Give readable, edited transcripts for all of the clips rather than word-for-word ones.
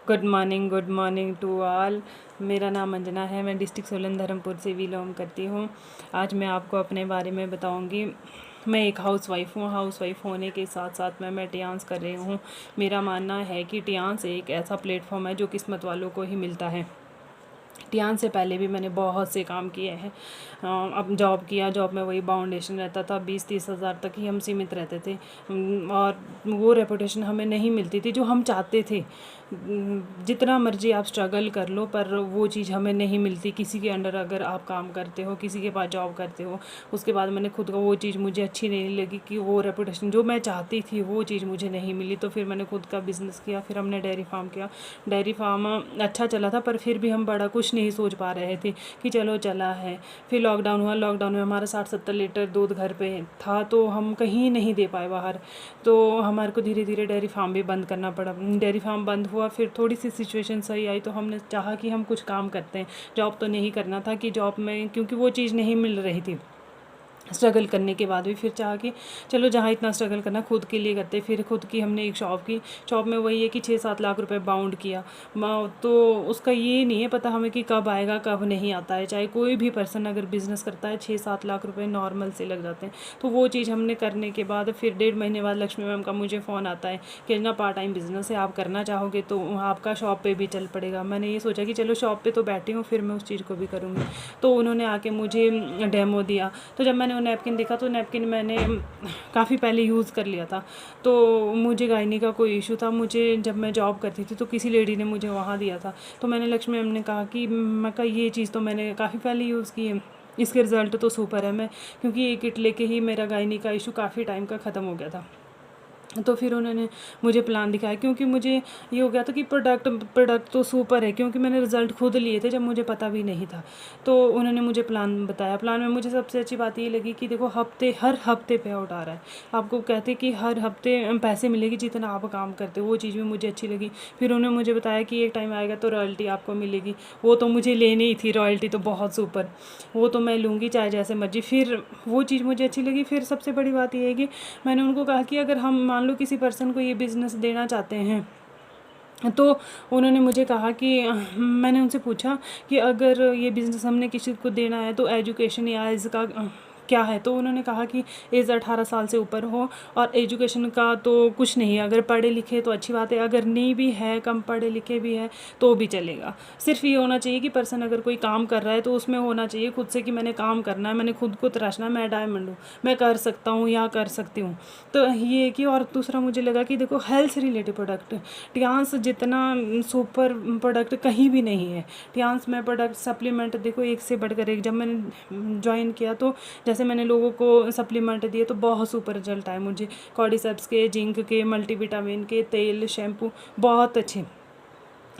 Good morning to all. मेरा नाम अंजना है। मैं डिस्ट्रिक्ट सोलन धर्मपुर से बिलोंग करती हूँ। आज मैं आपको अपने बारे में बताऊँगी। मैं एक हाउसवाइफ हूँ। हाउसवाइफ होने के साथ साथ मैं टियान्स कर रही हूँ। मेरा मानना है कि टियान्स एक ऐसा प्लेटफॉर्म है जो किस्मत वालों को ही मिलता है। टियान से पहले भी मैंने बहुत से काम किए हैं। अब जॉब किया, जॉब में वही बाउंडेशन रहता था, 20-30 हज़ार तक ही हम सीमित रहते थे। और वो रेपुटेशन हमें नहीं मिलती थी जो हम चाहते थे। जितना मर्जी आप स्ट्रगल कर लो, पर वो चीज़ हमें नहीं मिलती। किसी के अंडर अगर आप काम करते हो, किसी के पास जॉब करते हो, उसके बाद मैंने खुद का वो चीज़ मुझे अच्छी नहीं लगी कि वो रेपुटेशन जो मैं चाहती थी वो चीज़ मुझे नहीं मिली। तो फिर मैंने खुद का बिज़नेस किया। फिर हमने डेयरी फार्म किया। डेयरी फार्म अच्छा चला था, पर फिर भी हम बड़ा कुछ नहीं सोच पा रहे थे कि चलो चला है। फिर लॉकडाउन हुआ। लॉकडाउन में हमारा 60-70 लीटर दूध घर पे था, तो हम कहीं नहीं दे पाए बाहर। तो हमारे को धीरे धीरे डेयरी फार्म भी बंद करना पड़ा। डेयरी फार्म बंद हुआ। फिर थोड़ी सी सिचुएशन सही आई तो हमने चाहा कि हम कुछ काम करते हैं। जॉब तो नहीं करना था कि जॉब में, क्योंकि वो चीज़ नहीं मिल रही थी। स्ट्रगल करने के बाद भी फिर चाहा कि चलो जहाँ इतना स्ट्रगल करना खुद के लिए करते। फिर खुद की हमने एक शॉप की। शॉप में वही है कि 6-7 लाख रुपए बाउंड किया। तो उसका ये नहीं है पता हमें कि कब आएगा कब नहीं आता है। चाहे कोई भी पर्सन अगर बिज़नेस करता है, 6-7 लाख रुपए नॉर्मल से लग जाते हैं। तो वो चीज़ हमने करने के बाद फिर 1.5 महीने बाद लक्ष्मी मैम का मुझे फ़ोन आता है कि ना पार्ट टाइम बिज़नेस है, आप करना चाहोगे तो आपका शॉप पे भी चल पड़ेगा। मैंने ये सोचा कि चलो शॉप पे तो बैठी हूँ, फिर मैं उस चीज़ को भी करूँगी। तो उन्होंने आके मुझे डेमो दिया। तो जब मैंने वो नैपकिन देखा तो नैपकिन मैंने काफ़ी पहले यूज़ कर लिया था। तो मुझे गायनी का कोई इशू था। मुझे जब मैं जॉब करती थी तो किसी लेडी ने मुझे वहाँ दिया था। तो मैंने लक्ष्मी मैम ने कहा कि मैं कहा ये चीज़ तो मैंने काफ़ी पहले यूज़ की है, इसके रिज़ल्ट तो सुपर है। मैं क्योंकि ये किट लेके ही मेरा गायनी का इशू काफ़ी टाइम का ख़त्म हो गया था। तो फिर उन्होंने मुझे प्लान दिखाया, क्योंकि मुझे ये हो गया था कि प्रोडक्ट तो सुपर है, क्योंकि मैंने रिज़ल्ट खुद लिए थे जब मुझे पता भी नहीं था। तो उन्होंने मुझे प्लान बताया। प्लान में मुझे सबसे अच्छी बात ये लगी कि देखो हर हफ्ते पे आउट आ रहा है। आपको कहते कि हर हफ्ते पैसे मिलेगी जितना आप काम करते हो। वो चीज़ भी मुझे अच्छी लगी। फिर उन्होंने मुझे बताया कि एक टाइम आएगा तो रॉयल्टी आपको मिलेगी। वो तो मुझे लेनी ही थी, रॉयल्टी तो बहुत सुपर, वो तो मैं लूँगी चाहे जैसे मर्जी। फिर वो चीज़ मुझे अच्छी लगी। फिर सबसे बड़ी बात ये है कि मैंने उनको कहा कि अगर हम मान लो किसी पर्सन को ये बिज़नेस देना चाहते हैं, तो उन्होंने मुझे कहा कि मैंने उनसे पूछा कि अगर ये बिज़नेस हमने किसी को देना है तो एजुकेशन या एज का क्या है। तो उन्होंने कहा कि एज 18 साल से ऊपर हो, और एजुकेशन का तो कुछ नहीं है। अगर पढ़े लिखे तो अच्छी बात है, अगर नहीं भी है, कम पढ़े लिखे भी है तो भी चलेगा। सिर्फ ये होना चाहिए कि पर्सन अगर कोई काम कर रहा है तो उसमें होना चाहिए खुद से कि मैंने काम करना है, मैंने खुद को तराशना, मैं डायमंड हूँ, मैं कर सकता हूँ या कर सकती हूँ। तो ये कि और दूसरा मुझे लगा कि देखो हेल्थ से रिलेटेड प्रोडक्ट टियान्स जितना सुपर प्रोडक्ट कहीं भी नहीं है। टियान्स में प्रोडक्ट सप्लीमेंट देखो एक से बढ़कर एक। जब मैंने ज्वाइन किया तो जैसे मैंने लोगों को सप्लीमेंट दिए तो बहुत सुपर रिजल्ट आए मुझे। कॉर्डिसेप्स के, जिंक के, मल्टीविटामिन के, तेल, शैम्पू बहुत अच्छे।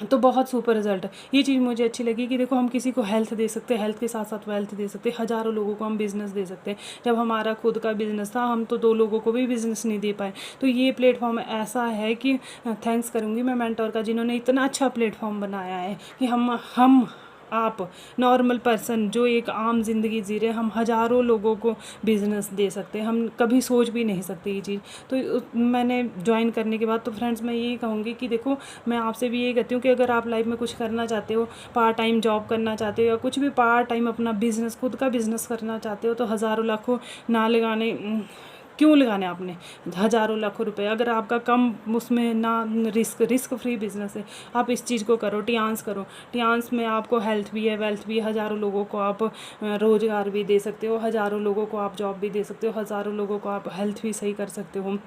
तो बहुत सुपर रिजल्ट है। ये चीज़ मुझे अच्छी लगी कि देखो हम किसी को हेल्थ दे सकते हैं, हेल्थ के साथ साथ वेल्थ दे सकते हैं। हज़ारों लोगों को हम बिज़नेस दे सकते हैं। जब हमारा खुद का बिज़नेस था हम तो 2 लोगों को भी बिज़नेस नहीं दे पाए। तो ये प्लेटफॉर्म ऐसा है कि थैंक्स करूँगी मैं मेंटोर का, जिन्होंने इतना अच्छा प्लेटफॉर्म बनाया है कि हम आप नॉर्मल पर्सन जो एक आम ज़िंदगी जी रहे, हम हज़ारों लोगों को बिज़नेस दे सकते हैं। हम कभी सोच भी नहीं सकते ये चीज़। तो मैंने ज्वाइन करने के बाद तो फ्रेंड्स मैं यही कहूँगी कि देखो मैं आपसे भी यही कहती हूँ कि अगर आप लाइफ में कुछ करना चाहते हो, पार्ट टाइम जॉब करना चाहते हो, या कुछ भी पार्ट टाइम अपना बिज़नेस, खुद का बिज़नेस करना चाहते हो, तो हज़ारों लाखों ना लगाने, क्यों लगाने आपने हज़ारों लाखों रुपए, अगर आपका कम उसमें ना रिस्क फ्री बिज़नेस है। आप इस चीज़ को करो, टियान्स करो। टियान्स में आपको हेल्थ भी है, वेल्थ भी है। हज़ारों लोगों को आप रोज़गार भी दे सकते हो, हज़ारों लोगों को आप जॉब भी दे सकते हो, हज़ारों लोगों को आप हेल्थ भी सही कर सकते हो।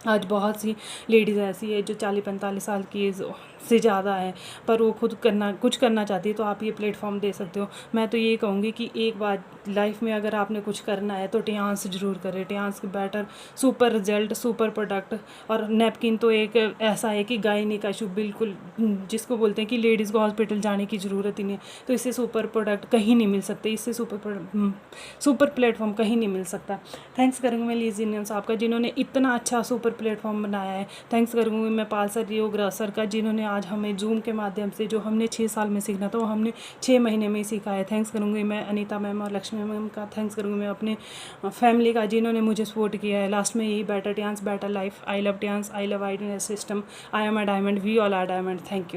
आज बहुत सी लेडीज़ ऐसी है जो 40-45 साल की एज से ज़्यादा है, पर वो खुद कुछ करना चाहती है, तो आप ये प्लेटफॉर्म दे सकते हो। मैं तो ये कहूँगी कि एक बार लाइफ में अगर आपने कुछ करना है तो टियान्स ज़रूर करें। टियान्स के better super result, super product. और नैपकिन तो एक ऐसा है कि गायनी का इशू बिल्कुल, जिसको बोलते हैं कि लेडीज़ को हॉस्पिटल जाने की ज़रूरत ही नहीं। तो इससे सुपर प्रोडक्ट कहीं नहीं मिल सकते, इससे सुपर प्लेटफॉर्म कहीं नहीं मिल सकता। थैंक्स करूँगी मैं लीजी इंडियंस आपका, जिन्होंने इतना अच्छा सुपर प्लेटफॉर्म बनाया है। थैंक्स करूँगी मैं पालसर योग सर का, जिन्होंने आज हमें जूम के माध्यम से जो हमने 6 साल में सीखना था वो हमने 6 महीने में ही सीखा है। थैंक्स करूँगी मैं अनीता मैम और लक्ष्मी मैम का। थैंक्स करूँगी मैं अपने फैमिली का, जिन्होंने मुझे सपोर्ट किया है। लास्ट में यही better Tiens better life. I love Tiens, I love idea system, I am a diamond, we all are diamond. Thank you.